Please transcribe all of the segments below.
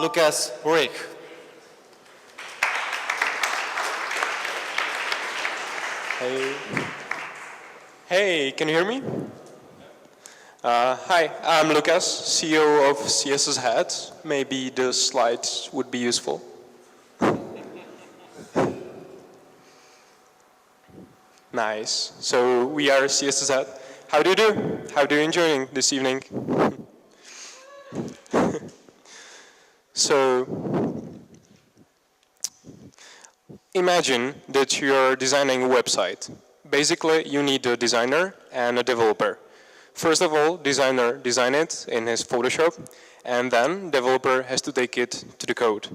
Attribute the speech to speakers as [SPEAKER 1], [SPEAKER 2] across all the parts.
[SPEAKER 1] Lukas, Hurych.
[SPEAKER 2] Hey. Hey, can you hear me? Hi, I'm Lukas, CEO of CSS Hat. Maybe the slides would be useful. Nice. So we are CSS Hat. How do you do? How do you enjoying this evening? So imagine that you're designing a website. Basically, you need a designer and a developer. First of all, designer design it in his Photoshop, and then developer has to take it to the code.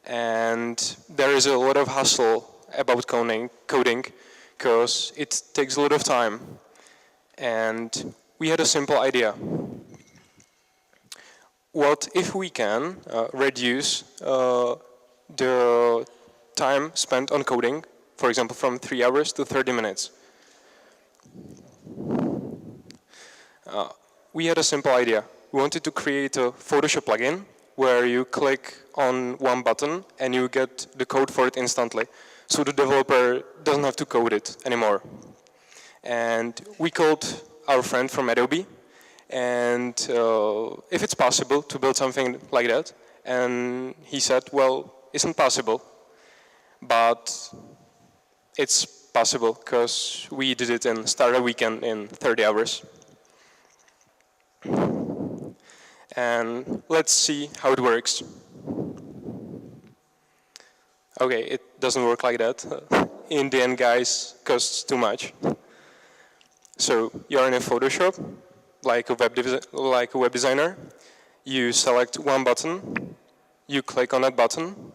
[SPEAKER 2] And there is a lot of hassle about coding because it takes a lot of time. And we had a simple idea. What if we can reduce the time spent on coding, for example, from 3 hours to 30 minutes? We had a simple idea. We wanted to create a Photoshop plugin where you click on one button and you get the code for it instantly. So the developer doesn't have to code it anymore. And we called our friend from Adobe and if it's possible to build something like that. And he said, well, isn't possible, but it's possible because we did it in Startup Weekend in 30 hours. And let's see how it works. Okay, it doesn't work like that. In the end, guys, costs too much. So you're in a Photoshop, like a web designer. You select one button, you click on that button,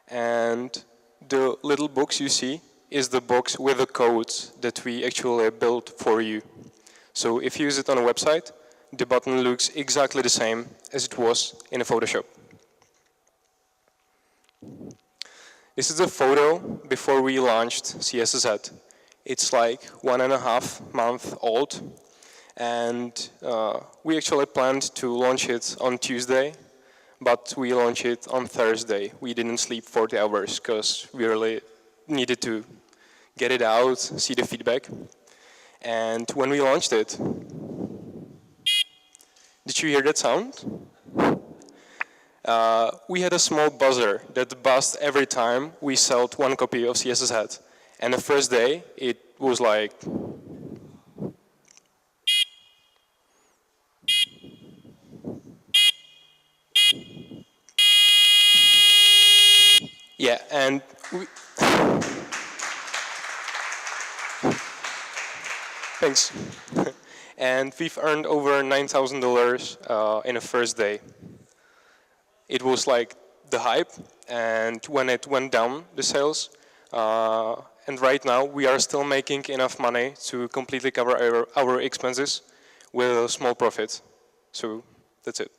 [SPEAKER 2] and the little box you see is the box with the code that we actually built for you. So if you use it on a website, the button looks exactly the same as it was in a Photoshop. This is a photo before we launched CSS Hat. It's like 1.5 months old, and we actually planned to launch it on Tuesday, but we launched it on Thursday. We didn't sleep 40 hours because we really needed to get it out, see the feedback. And when we launched it, did you hear that sound? We had a small buzzer that buzzed every time we sold one copy of CSS Hat. And the first day, it was like... Yeah, and we... Thanks. And we've earned over $9,000 in the first day. It was like the hype, and when it went down, the sales, and right now we are still making enough money to completely cover our expenses with a small profit. So that's it.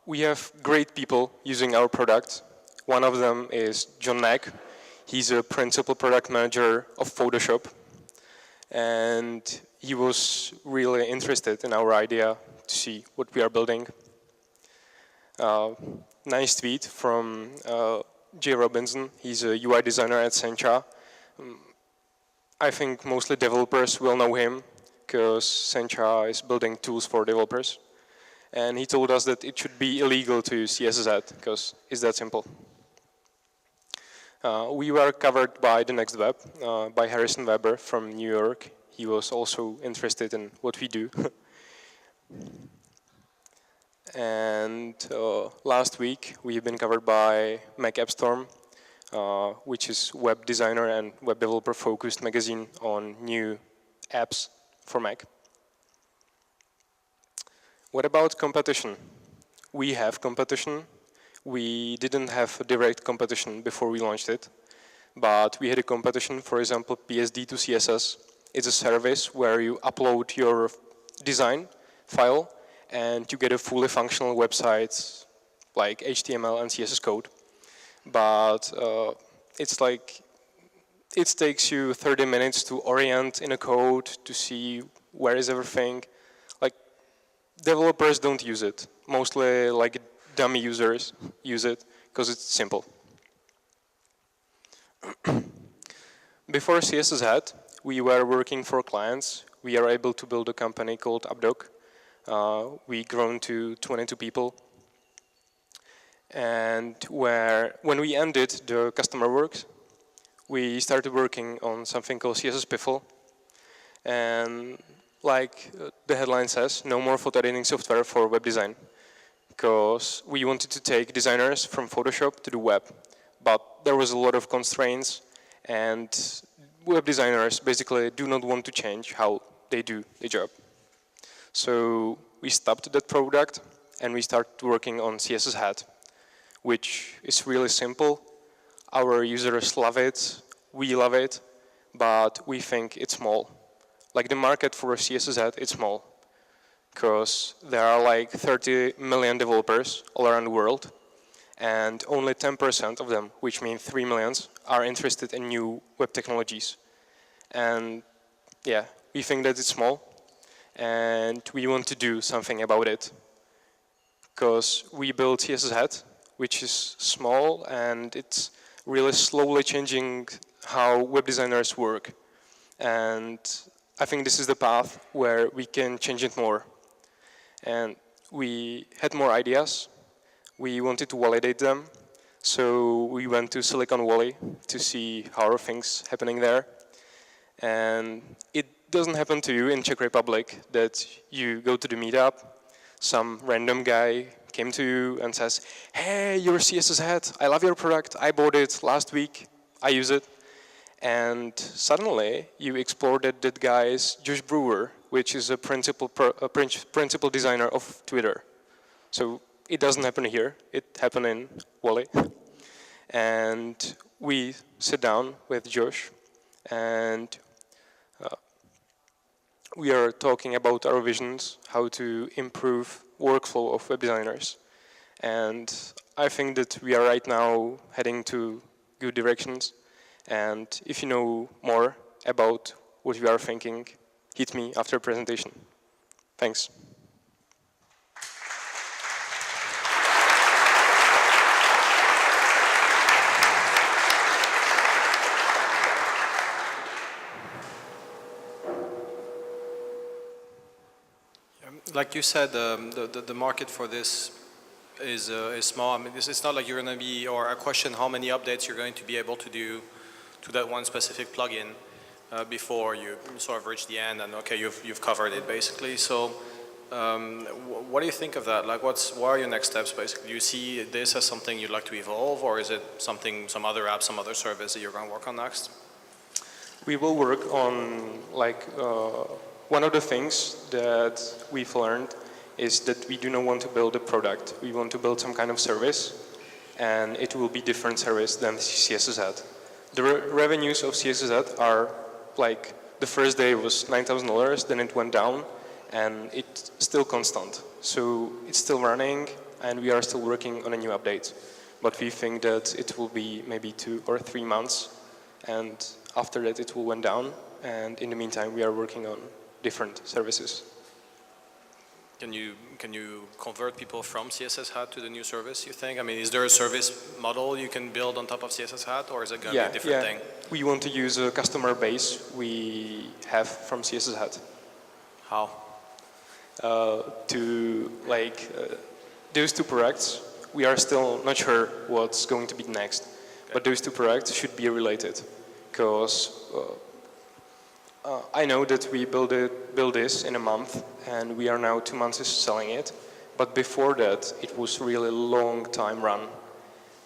[SPEAKER 2] We have great people using our product. One of them is John Nack. He's a principal product manager of Photoshop. And he was really interested in our idea to see what we are building. Nice tweet from Jay Robinson. He's a UI designer at Sencha. I think mostly developers will know him because Sencha is building tools for developers. And he told us that it should be illegal to use CSS Hat because it's that simple. We were covered by The Next Web, by Harrison Weber from New York. He was also interested in what we do. And last week, we've been covered by Mac App Storm, which is web designer and web developer focused magazine on new apps for Mac. What about competition? We have competition. We didn't have a direct competition before we launched it, but we had a competition, for example, PSD to CSS. It's a service where you upload your design file and you get a fully functional website like HTML and CSS code. But it's like, it takes you 30 minutes to orient in a code to see where is everything. Like, developers don't use it. mostly like dummy users use it because it's simple. Before CSS Hat, we were working for clients. We are able to build a company called Updoc. We grown to 22 people. And when we ended the customer works, we started working on something called CSS Piffle. And like the headline says, no more photo editing software for web design. Because we wanted to take designers from Photoshop to the web. But there was a lot of constraints, and web designers basically do not want to change how they do the job. So we stopped that product, and we started working on CSS Hat, which is really simple. Our users love it, we love it, but we think it's small. Like the market for CSS Hat, it's small, because there are like 30 million developers all around the world, and only 10% of them, which means 3 million, are interested in new web technologies. And yeah, we think that it's small, and we want to do something about it. Because we built CSS Hat, which is small, and it's really slowly changing how web designers work. And I think this is the path where we can change it more. And we had more ideas. We wanted to validate them. So we went to Silicon Valley to see how are things happening there. And it doesn't happen to you in Czech Republic that you go to the meetup, some random guy came to you and says, hey, you're CSS Hat, I love your product, I bought it last week, I use it. And suddenly you explore that guy is Josh Brewer, which is a principal designer of Twitter. So it doesn't happen here, it happened in Wally. And we sit down with Josh, and we are talking about our visions, how to improve workflow of web designers. And I think that we are right now heading to good directions. And if you know more about what we are thinking, hit me after presentation. Thanks.
[SPEAKER 1] Like you said, the market for this is small. I mean, it's not like you're going to be, or a question how many updates you're going to be able to do to that one specific plugin before you sort of reach the end and okay, you've covered it basically. So what do you think of that? Like what are your next steps basically? Do you see this as something you'd like to evolve, or is it something, some other app, some other service that you're going to work on next?
[SPEAKER 2] We will work on like one of the things that we've learned is that we do not want to build a product. We want to build some kind of service, and it will be different service than CSS Hat. The revenues of CSS Hat are like the first day was $9,000, then it went down, and it's still constant. So it's still running, and we are still working on a new update. But we think that it will be maybe 2 or 3 months, and after that it will went down, and in the meantime we are working on different services.
[SPEAKER 1] Can you convert people from CSS Hat to the new service, you think? I mean, is there a service model you can build on top of CSS Hat, or is it going to be a different thing?
[SPEAKER 2] We want to use a customer base we have from CSS Hat.
[SPEAKER 1] How?
[SPEAKER 2] Those two products, we are still not sure what's going to be next, but those two products should be related, because I know that we build this in a month, and we are now 2 months selling it. But before that, it was really long time run,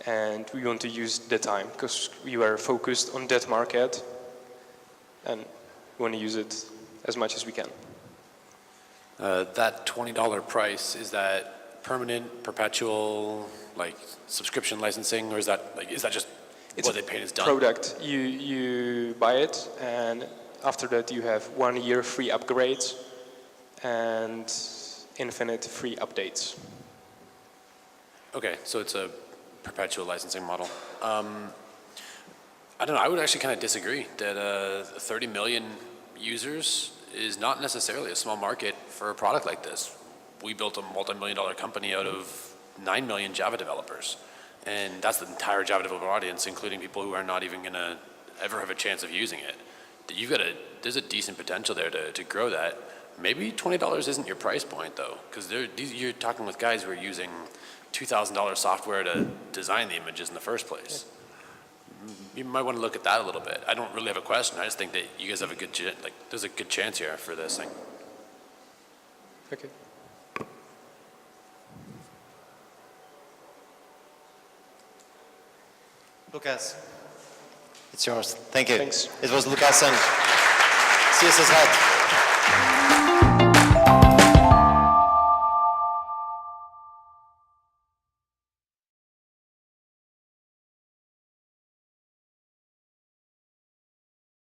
[SPEAKER 2] and we want to use the time because we were focused on that market, and we want to use it as much as we can.
[SPEAKER 3] That $20 price, is that permanent, perpetual, like subscription licensing, or is that just what they paid is done?
[SPEAKER 2] Product. You buy it, and after that, you have 1 year free upgrades and infinite free updates.
[SPEAKER 3] Okay, so it's a perpetual licensing model. I don't know, I would actually kind of disagree that 30 million users is not necessarily a small market for a product like this. we built a multi-million-dollar company out of 9 million Java developers. And that's the entire Java developer audience, including people who are not even going to ever have a chance of using it. There's a decent potential there to grow that. Maybe $20 isn't your price point, though, because you're talking with guys who are using $2,000 software to design the images in the first place. You might want to look at that a little bit. I don't really have a question. I just think that you guys have there's a good chance here for this thing.
[SPEAKER 2] Okay.
[SPEAKER 4] Lukas, it's yours. Thank you.
[SPEAKER 2] Thanks.
[SPEAKER 4] It was Lukas and CSS Hat.